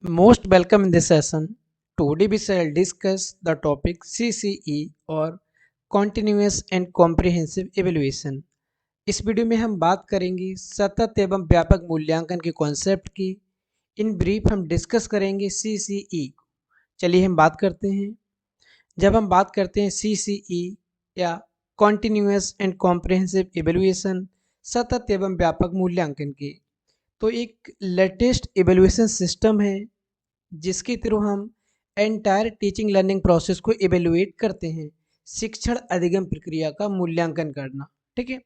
Most welcome in this session. Today we shall discuss the topic CCE और Continuous and Comprehensive Evaluation. इस video में हम बात करेंगे सतत एवं व्यापक मूल्यांकन के कॉन्सेप्ट की। इन ब्रीफ हम डिस्कस करेंगे CCE। चलिए हम बात करते हैं। जब हम बात करते हैं CCE या Continuous and Comprehensive Evaluation, सतत एवं व्यापक मूल्यांकन की, तो एक लेटेस्ट एवेल्यूएशन सिस्टम है जिसके थ्रू हम एंटायर टीचिंग लर्निंग प्रोसेस को एवेल्युएट करते हैं, शिक्षण अधिगम प्रक्रिया का मूल्यांकन करना। ठीक है,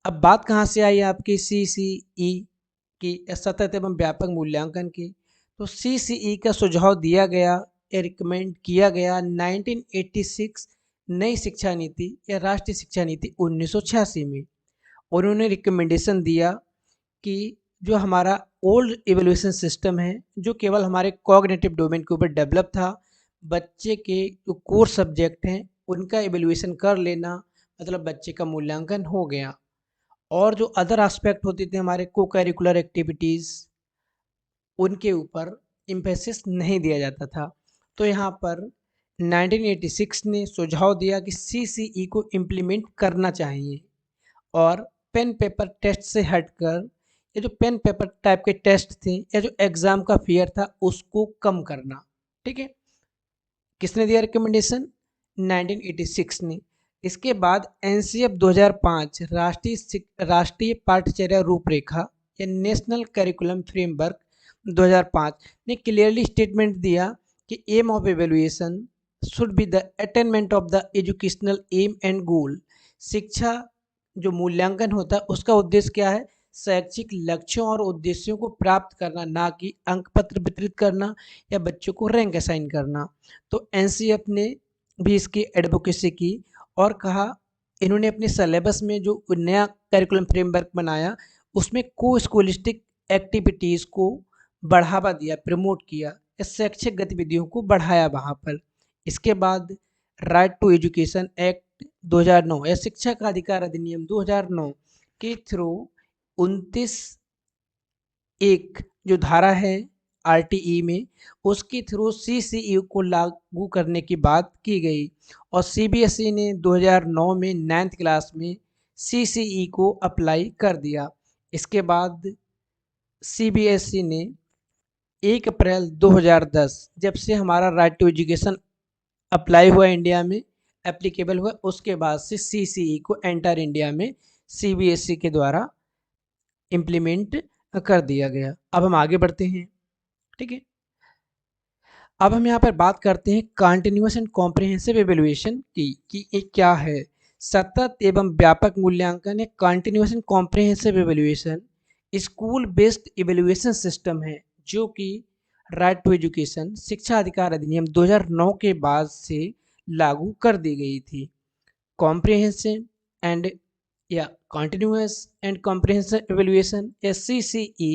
अब बात कहाँ से आई आपकी CCE की, सतत एवं व्यापक मूल्यांकन की। तो CCE का सुझाव दिया गया या रिकमेंड किया गया 1986 नई शिक्षा नीति या राष्ट्रीय शिक्षा नीति 1986 में। उन्होंने रिकमेंडेशन दिया कि जो हमारा ओल्ड इवैल्यूएशन सिस्टम है, जो केवल हमारे कॉग्निटिव डोमेन के ऊपर डेवलप था, बच्चे के जो कोर सब्जेक्ट हैं उनका इवैल्यूएशन कर लेना, मतलब बच्चे का मूल्यांकन हो गया, और जो अदर एस्पेक्ट होते थे हमारे को करिकुलर एक्टिविटीज़, उनके ऊपर इम्फेसिस नहीं दिया जाता था। तो यहाँ पर 1986 ने सुझाव दिया कि CCE को इम्प्लीमेंट करना चाहिए और पेन पेपर टेस्ट से हटकर ये जो पेन पेपर टाइप के टेस्ट थे या जो एग्ज़ाम का फियर था उसको कम करना। ठीक है, किसने दिया रिकमेंडेशन? 1986 ने। इसके बाद NCF 2005 राष्ट्रीय पाठ्यचर्या रूपरेखा या नेशनल करिकुलम फ्रेमवर्क 2005 ने क्लियरली स्टेटमेंट दिया कि aim of evaluation should be the attainment of the educational aim and goal. शिक्षा जो मूल्यांकन होता है उसका उद्देश्य क्या है? शैक्षिक लक्ष्यों और उद्देश्यों को प्राप्त करना, ना कि अंक पत्र वितरित करना या बच्चों को रैंक असाइन करना। तो NCF ने भी इसकी एडवोकेसी की और कहा, इन्होंने अपने सिलेबस में जो नया करिकुलम फ्रेमवर्क बनाया उसमें को स्कूलिस्टिक एक्टिविटीज़ को बढ़ावा दिया, प्रमोट किया, शैक्षिक गतिविधियों को बढ़ाया वहाँ पर। इसके बाद राइट टू एजुकेशन एक्ट 2009 या शिक्षा का अधिकार अधिनियम 2009 के थ्रू 29 एक जो धारा है RTE में, उसके थ्रू CCE को लागू करने की बात की गई और CBSE ने 2009 में 9th क्लास में CCE को अप्लाई कर दिया। इसके बाद CBSE ने 1 अप्रैल 2010 जब से हमारा राइट टू एजुकेशन अप्लाई हुआ इंडिया में, एप्लीकेबल हुआ, उसके बाद से CCE को एंटायर इंडिया में CBSE के द्वारा इम्प्लीमेंट कर दिया गया। अब हम आगे बढ़ते हैं। ठीक है, अब हम यहाँ पर बात करते हैं कंटिन्यूअस एंड कॉम्प्रिहेंसिव एवेल्युएशन की, कि ये क्या है। सतत एवं व्यापक मूल्यांकन या continuous and comprehensive evaluation school based evaluation system है जो कि राइट टू एजुकेशन शिक्षा अधिकार अधिनियम 2009 के बाद से लागू कर दी गई थी। कॉम्प्रिहेंसिव एंड या कंटिन्यूअस एंड कॉम्प्रिहेंसिव एवेल्युएशन या CCE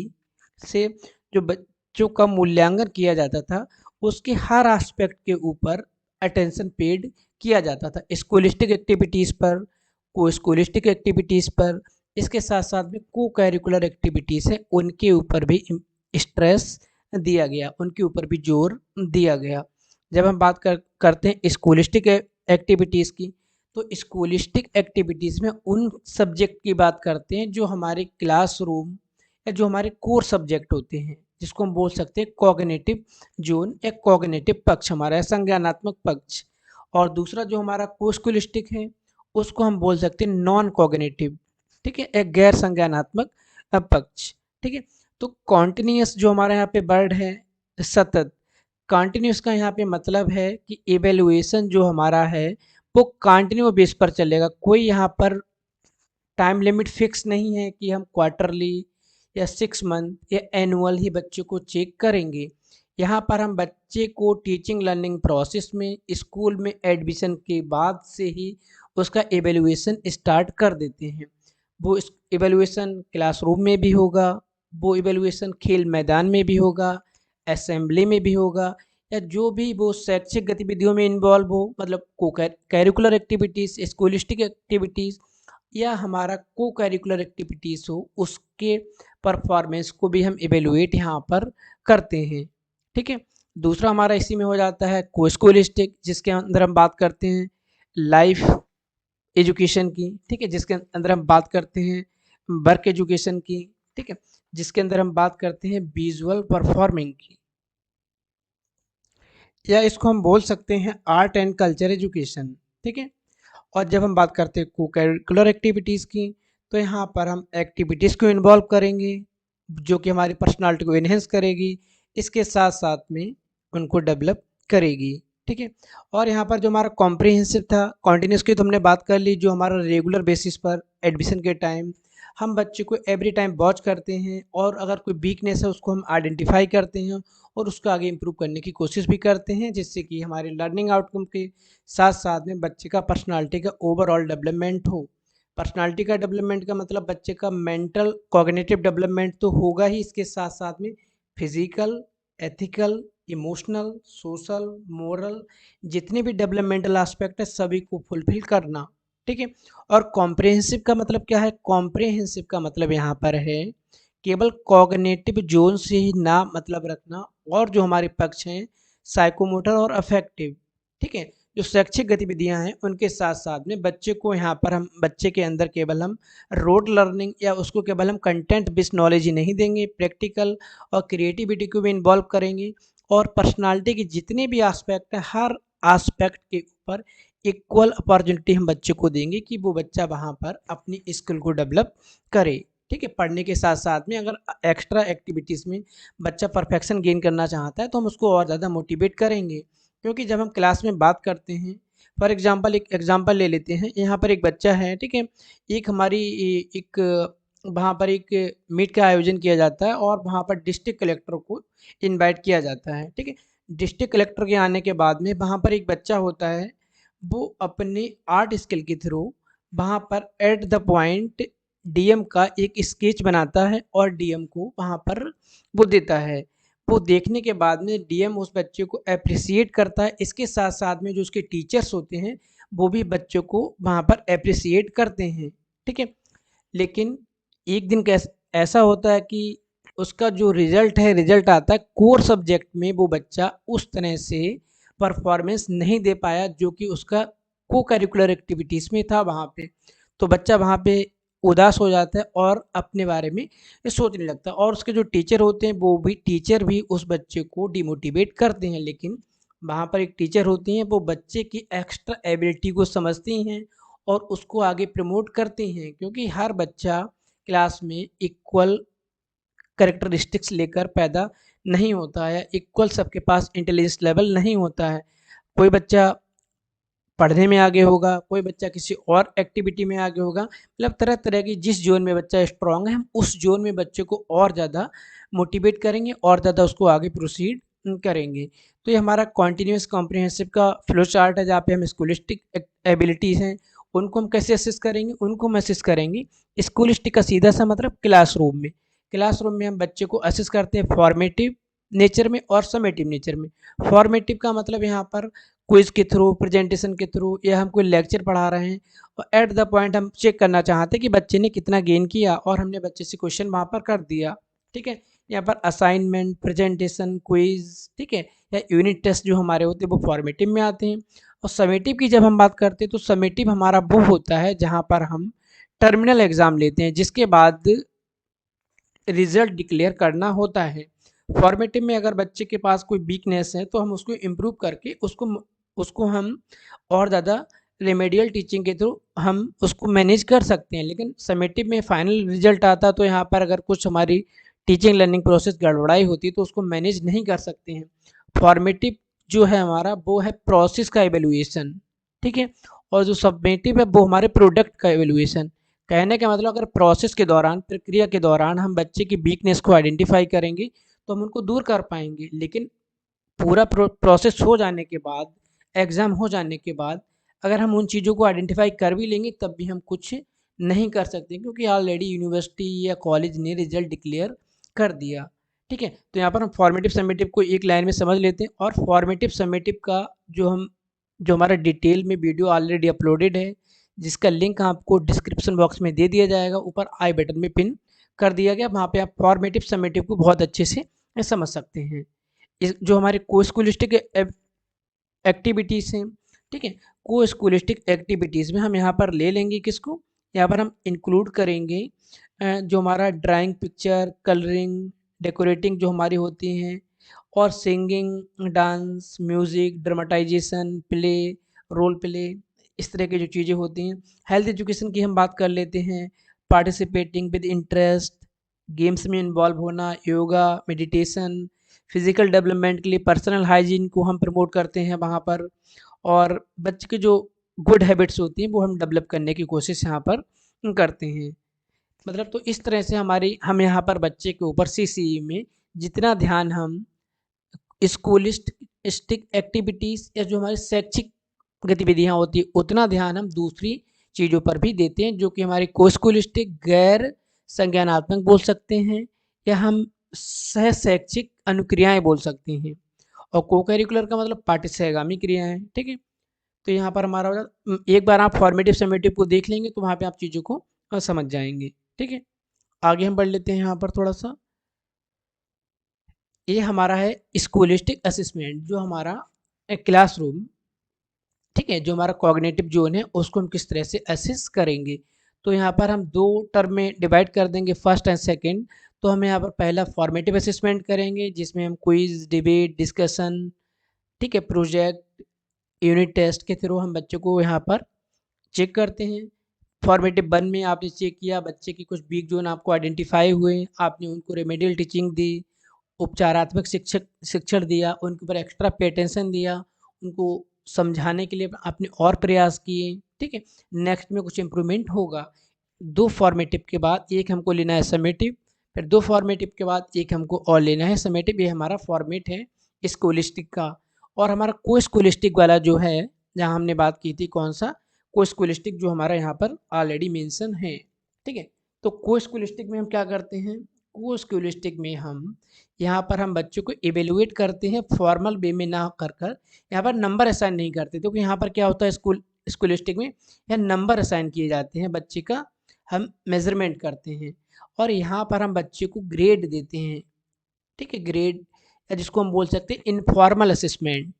से जो बच्चों का मूल्यांकन किया जाता था उसके हर एस्पेक्ट के ऊपर अटेंशन पेड किया जाता था, स्कूलिस्टिक एक्टिविटीज़ पर, को स्कूलिस्टिक एक्टिविटीज़ पर, इसके साथ साथ में को करिकुलर एक्टिविटीज़ है उनके ऊपर भी स्ट्रेस दिया गया, उनके ऊपर भी जोर दिया गया। जब हम बात करते हैं स्कूलिस्टिक एक्टिविटीज़ की, तो स्कूलिस्टिक एक्टिविटीज़ में उन सब्जेक्ट की बात करते हैं जो हमारे क्लासरूम या जो हमारे कोर सब्जेक्ट होते हैं, जिसको हम बोल सकते हैं कॉग्निटिव जोन या कॉग्निटिव पक्ष, हमारा संज्ञानात्मक पक्ष। और दूसरा जो हमारा कोस्कुलिस्टिक है उसको हम बोल सकते हैं नॉन कॉग्निटिव। ठीक है, एक गैर संज्ञानात्मक पक्ष। ठीक है, तो कॉन्टिन्यूस जो हमारे यहाँ पे वर्ड है सतत, कॉन्टिन्यूस का यहाँ पे मतलब है कि एवेल्युएशन जो हमारा है वो कंटिन्यू बेस पर चलेगा। कोई यहाँ पर टाइम लिमिट फिक्स नहीं है कि हम क्वार्टरली या 6 मंथ या एनुअल ही बच्चे को चेक करेंगे। यहाँ पर हम बच्चे को टीचिंग लर्निंग प्रोसेस में स्कूल में एडमिशन के बाद से ही उसका एवेल्युएशन स्टार्ट कर देते हैं। वो एवेल्युएशन क्लासरूम में भी होगा, वो एवेल्युएशन खेल मैदान में भी होगा, असेंबली में भी होगा, या जो भी वो शैक्षिक गतिविधियों में इन्वॉल्व हो, मतलब को करिकुलर एक्टिविटीज़, स्कूलिस्टिक एक्टिविटीज़ या हमारा को करिकुलर एक्टिविटीज़ हो, उसके परफॉर्मेंस को भी हम इवेलुएट यहाँ पर करते हैं। ठीक है, दूसरा हमारा इसी में हो जाता है को स्कॉलिस्टिक, जिसके अंदर हम बात करते हैं लाइफ एजुकेशन की। ठीक है, जिसके अंदर हम बात करते हैं वर्क एजुकेशन की। ठीक है, जिसके अंदर हम बात करते हैं विजुअल परफॉर्मिंग की, या इसको हम बोल सकते हैं आर्ट एंड कल्चर एजुकेशन। ठीक है, और जब हम बात करते हैं को करिकुलर एक्टिविटीज़ की, तो यहाँ पर हम एक्टिविटीज़ को इन्वॉल्व करेंगे जो कि हमारी पर्सनालिटी को इन्हेंस करेगी, इसके साथ साथ में उनको डेवलप करेगी। ठीक है, और यहाँ पर जो हमारा कॉम्प्रिहेंसिव था, कॉन्टिन्यूस की तो हमने बात कर ली, जो हमारा रेगुलर बेसिस पर एडमिशन के टाइम हम बच्चे को एवरी टाइम वॉच करते हैं, और अगर कोई वीकनेस है उसको हम आइडेंटिफाई करते हैं और उसको आगे इम्प्रूव करने की कोशिश भी करते हैं, जिससे कि हमारे लर्निंग आउटकम के साथ साथ में बच्चे का पर्सनालिटी का ओवरऑल डेवलपमेंट हो। पर्सनालिटी का डेवलपमेंट का मतलब बच्चे का मेंटल कॉग्निटिव डेवलपमेंट तो होगा ही, इसके साथ साथ में physical, ethical, emotional, social, moral, जितने भी डेवलपमेंटल एस्पेक्ट है सभी को फुलफिल करना। ठीक है, और कॉम्प्रिहेंसिव का मतलब क्या है? कॉम्प्रिहेंसिव का मतलब यहाँ पर है केवल कॉग्निटिव जोन से ही ना मतलब रखना, और जो हमारे पक्ष हैं साइकोमोटर और अफेक्टिव, ठीक है, जो शैक्षिक गतिविधियां हैं उनके साथ साथ में बच्चे को यहाँ पर हम बच्चे के अंदर केवल हम रोड लर्निंग या उसको केवल हम कंटेंट बेस्ड नॉलेज ही नहीं देंगे, प्रैक्टिकल और क्रिएटिविटी को भी इन्वॉल्व करेंगे, और पर्सनालिटी के जितने भी एस्पेक्ट हैं हर एस्पेक्ट के ऊपर इक्वल अपॉर्चुनिटी हम बच्चे को देंगे कि वो बच्चा वहाँ पर अपनी स्किल को डेवलप करे। ठीक है, पढ़ने के साथ साथ में अगर एक्स्ट्रा एक्टिविटीज़ में बच्चा परफेक्शन गेन करना चाहता है तो हम उसको और ज़्यादा मोटिवेट करेंगे, क्योंकि जब हम क्लास में बात करते हैं, फॉर एग्जांपल एक एग्जांपल ले लेते हैं, यहाँ पर एक बच्चा है। ठीक है, एक हमारी एक वहाँ पर एक मीट का आयोजन किया जाता है और वहाँ पर डिस्ट्रिक्ट कलेक्टर को इनवाइट किया जाता है। ठीक है, डिस्ट्रिक्ट कलेक्टर के आने के बाद में वहाँ पर एक बच्चा होता है, वो अपने आर्ट स्किल के थ्रू वहाँ पर एट द पॉइंट डीएम का एक स्केच बनाता है और डीएम को वहाँ पर वो देता है। वो देखने के बाद में डीएम उस बच्चे को एप्रिसिएट करता है, इसके साथ साथ में जो उसके टीचर्स होते हैं वो भी बच्चों को वहाँ पर एप्रिसिएट करते हैं। ठीक है, लेकिन एक दिन कैस ऐसा होता है कि उसका जो रिजल्ट है, रिजल्ट आता है कोर सब्जेक्ट में वो बच्चा उस तरह से परफॉर्मेंस नहीं दे पाया जो कि उसका को करिकुलर एक्टिविटीज़ में था वहाँ पे। तो बच्चा वहाँ पे उदास हो जाता है और अपने बारे में सोचने लगता है, और उसके जो टीचर होते हैं वो भी टीचर भी उस बच्चे को डिमोटिवेट करते हैं, लेकिन वहाँ पर एक टीचर होती हैं वो बच्चे की एक्स्ट्रा एबिलिटी को समझती हैं और उसको आगे प्रमोट करते हैं, क्योंकि हर बच्चा क्लास में इक्वल कैरेक्टरिस्टिक्स लेकर पैदा नहीं होता है, इक्वल सबके पास इंटेलिजेंस लेवल नहीं होता है। कोई बच्चा पढ़ने में आगे होगा, कोई बच्चा किसी और एक्टिविटी में आगे होगा, मतलब तरह तरह की जिस जोन में बच्चा स्ट्रांग है हम उस जोन में बच्चे को और ज़्यादा मोटिवेट करेंगे और ज़्यादा उसको आगे प्रोसीड करेंगे। तो ये हमारा कॉन्टीन्यूस कॉम्प्रिहेंसिव का फ्लो चार्ट है, जहाँ पे हम स्कूलिस्टिक एबिलिटीज़ हैं उनको हम कैसे असिस्ट करेंगे, उनको हम असिस्ट करेंगे। स्कूलिस्टिक का सीधा सा मतलब क्लासरूम में, क्लासरूम में हम बच्चे को असिस्ट करते हैं फॉर्मेटिव नेचर में और समेटिव नेचर में। फॉर्मेटिव का मतलब यहाँ पर क्विज के थ्रू, प्रेजेंटेशन के थ्रू, या हम कोई लेक्चर पढ़ा रहे हैं और एट द पॉइंट हम चेक करना चाहते हैं कि बच्चे ने कितना गेन किया और हमने बच्चे से क्वेश्चन वहाँ पर कर दिया। ठीक है, यहाँ पर असाइनमेंट, प्रेजेंटेशन, क्विज, ठीक है, या यूनिट टेस्ट जो हमारे होते हैं वो फॉर्मेटिव में आते हैं। और समेटिव की जब हम बात करते हैं तो समेटिव हमारा वो होता है जहाँ पर हम टर्मिनल एग्ज़ाम लेते हैं जिसके बाद रिजल्ट डिक्लेयर करना होता है। फॉर्मेटिव में अगर बच्चे के पास कोई वीकनेस है तो हम उसको इम्प्रूव करके उसको हम और ज़्यादा रेमेडियल टीचिंग के थ्रू हम उसको मैनेज कर सकते हैं। लेकिन समेटिव में फाइनल रिजल्ट आता तो यहाँ पर अगर कुछ हमारी टीचिंग लर्निंग प्रोसेस गड़बड़ाई होती तो उसको मैनेज नहीं कर सकते हैं। फॉर्मेटिव जो है हमारा वो है प्रोसेस का एवेल्यूएशन, ठीक है, और जो सबमेटिव है वो हमारे प्रोडक्ट का एवेल्यूएशन। कहने का मतलब अगर प्रोसेस के दौरान, प्रक्रिया के दौरान हम बच्चे की वीकनेस को आइडेंटिफाई करेंगे तो हम उनको दूर कर पाएंगे, लेकिन पूरा प्रोसेस हो जाने के बाद, एग्ज़ाम हो जाने के बाद अगर हम उन चीज़ों को आइडेंटिफाई कर भी लेंगे तब भी हम कुछ नहीं कर सकते, क्योंकि ऑलरेडी यूनिवर्सिटी या कॉलेज ने रिजल्ट डिक्लेयर कर दिया। ठीक है, तो यहाँ पर हम फॉर्मेटिव समेटिव को एक लाइन में समझ लेते हैं, और फॉर्मेटिव समेटिव का जो हमारा डिटेल में वीडियो ऑलरेडी अपलोडेड है, जिसका लिंक आपको डिस्क्रिप्शन बॉक्स में दे दिया जाएगा, ऊपर आई बटन में पिन कर दिया गया, वहाँ पे आप फॉर्मेटिव समेटिव को बहुत अच्छे से समझ सकते हैं। इस जो हमारे को स्कूलिस्टिक एक्टिविटीज़ हैं, ठीक है, को स्कूलिस्टिक एक्टिविटीज़ में हम यहाँ पर ले लेंगे किसको, यहाँ पर हम इंक्लूड करेंगे जो हमारा ड्राइंग, पिक्चर, कलरिंग, डेकोरेटिंग जो हमारी होती हैं, और singing, dance, music, dramatization, play, role play, इस तरह की जो चीज़ें होती हैं। हेल्थ एजुकेशन की हम बात कर लेते हैं, पार्टिसिपेटिंग विद इंटरेस्ट, गेम्स में इन्वॉल्व होना, योगा, मेडिटेशन, फिजिकल डेवलपमेंट के लिए पर्सनल हाइजीन को हम प्रमोट करते हैं वहाँ पर, और बच्चे के जो गुड हैबिट्स होती हैं वो हम डेवलप करने की कोशिश यहाँ पर करते हैं। मतलब तो इस तरह से हम यहाँ पर बच्चे के ऊपर सीसीई में जितना ध्यान हम स्कूलिस्टिक एक्टिविटीज़ या जो हमारी शैक्षिक गतिविधियाँ होती है उतना ध्यान हम दूसरी चीज़ों पर भी देते हैं, जो कि हमारी को स्कूलिस्टिक गैर संज्ञानात्मक बोल सकते हैं, या हम सह शैक्षिक अनुक्रियाएँ बोल सकते हैं, और को करिकुलर का मतलब पाठ्यसहगामी क्रियाएँ, ठीक है। तो यहाँ पर हमारा एक बार आप फॉर्मेटिव समेटिव को देख लेंगे तो वहाँ पे आप चीज़ों को समझ जाएंगे, ठीक है। आगे हम बढ़ लेते हैं यहाँ पर थोड़ा सा। ये हमारा है स्कूलिस्टिक असेसमेंट, जो हमारा क्लासरूम, ठीक है, जो हमारा कॉग्निटिव जोन है उसको हम किस तरह से असेस करेंगे। तो यहाँ पर हम दो टर्म में डिवाइड कर देंगे, फर्स्ट एंड सेकंड। तो हम यहाँ पर पहला फॉर्मेटिव असेसमेंट करेंगे जिसमें हम क्विज, डिबेट, डिस्कशन, ठीक है, प्रोजेक्ट, यूनिट टेस्ट के थ्रू हम बच्चों को यहाँ पर चेक करते हैं। फॉर्मेटिव 1 में आपने चेक किया, बच्चे की कुछ वीक जोन आपको आइडेंटिफाई हुए, आपने उनको रेमेडियल टीचिंग दी, उपचारात्मक शिक्षण दिया, उनके ऊपर एक्स्ट्रा पे अटेंशन दिया, उनको समझाने के लिए आपने और प्रयास किए, ठीक है। नेक्स्ट में कुछ इम्प्रूवमेंट होगा। दो फॉर्मेटिव के बाद एक हमको लेना है समेटिव, फिर दो फॉर्मेटिव के बाद एक हमको और लेना है समेटिव। ये हमारा फॉर्मेट है स्कूलिस्टिक का। और हमारा को स्कूलिस्टिक वाला जो है, जहाँ हमने बात की थी, कौन सा, को स्कूलिस्टिक, जो हमारा यहाँ पर ऑलरेडी मेंशन है, ठीक है। तो को स्कूलिस्टिक में हम क्या करते हैं, को स्कूलिस्टिक में हम यहाँ पर हम बच्चों को इवेलुएट करते हैं फॉर्मल वे में ना कर कर, यहाँ पर नंबर असाइन नहीं करते, क्योंकि यहाँ पर क्या होता है स्कूलिस्टिक में यहाँ नंबर असाइन किए जाते हैं, बच्चे का हम मेजरमेंट करते हैं, और यहाँ पर हम बच्चे को ग्रेड देते हैं, ठीक है, ग्रेड, या जिसको हम बोल सकते हैं इनफॉर्मल असेसमेंट,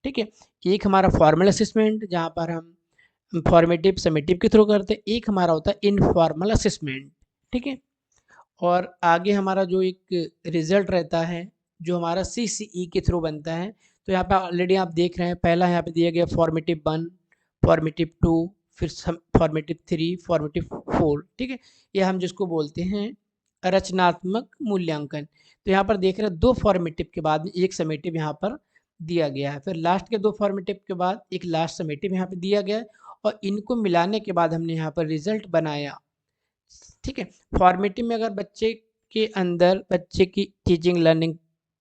ठीक है। एक हमारा फॉर्मल असेसमेंट जहाँ पर हम फॉर्मेटिव समेटिव के थ्रू करते हैं, एक हमारा होता है इनफॉर्मल असेसमेंट, ठीक है। और आगे हमारा जो एक रिजल्ट रहता है जो हमारा सीसीई के थ्रू बनता है, तो यहाँ पे ऑलरेडी आप देख रहे हैं, पहला यहाँ पे दिया गया फॉर्मेटिव 1, फॉर्मेटिव 2, फिर फॉर्मेटिव 3, फॉर्मेटिव 4, ठीक है। ये हम जिसको बोलते हैं रचनात्मक मूल्यांकन। तो यहाँ पर देख रहे हैं दो फॉर्मेटिव के बाद एक समेटिव यहाँ पर दिया गया है, फिर लास्ट के दो फॉर्मेटिव के बाद एक लास्ट समेटिव यहाँ पे दिया गया है, और इनको मिलाने के बाद हमने यहाँ पर रिजल्ट बनाया, ठीक है। फॉर्मेटिव में अगर बच्चे के अंदर, बच्चे की टीचिंग लर्निंग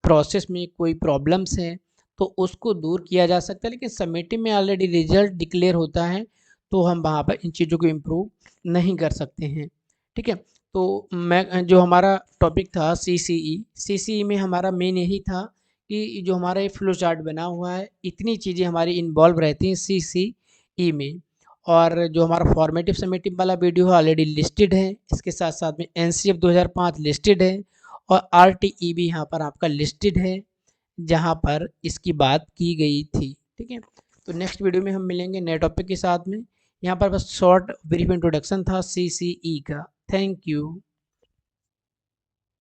प्रोसेस में कोई प्रॉब्लम्स हैं तो उसको दूर किया जा सकता है, लेकिन समेटिव में ऑलरेडी रिजल्ट डिक्लेयर होता है, तो हम वहाँ पर इन चीज़ों को इम्प्रूव नहीं कर सकते हैं, ठीक है। तो मैं जो हमारा टॉपिक था सीसीई में हमारा मेन यही था कि जो हमारा ये फ्लो चार्ट बना हुआ है, इतनी चीज़ें हमारी इन्वॉल्व रहती हैं सीसीई में। और जो हमारा फॉर्मेटिव समेटिव वाला वीडियो है ऑलरेडी लिस्टेड है, इसके साथ साथ में एनसीएफ 2005 लिस्टेड है, और आरटीई भी यहाँ पर आपका लिस्टेड है जहाँ पर इसकी बात की गई थी, ठीक है। तो नेक्स्ट वीडियो में हम मिलेंगे नए टॉपिक के साथ में। यहाँ पर बस शॉर्ट ब्रीफ इंट्रोडक्शन था सीसीई का। Thank you.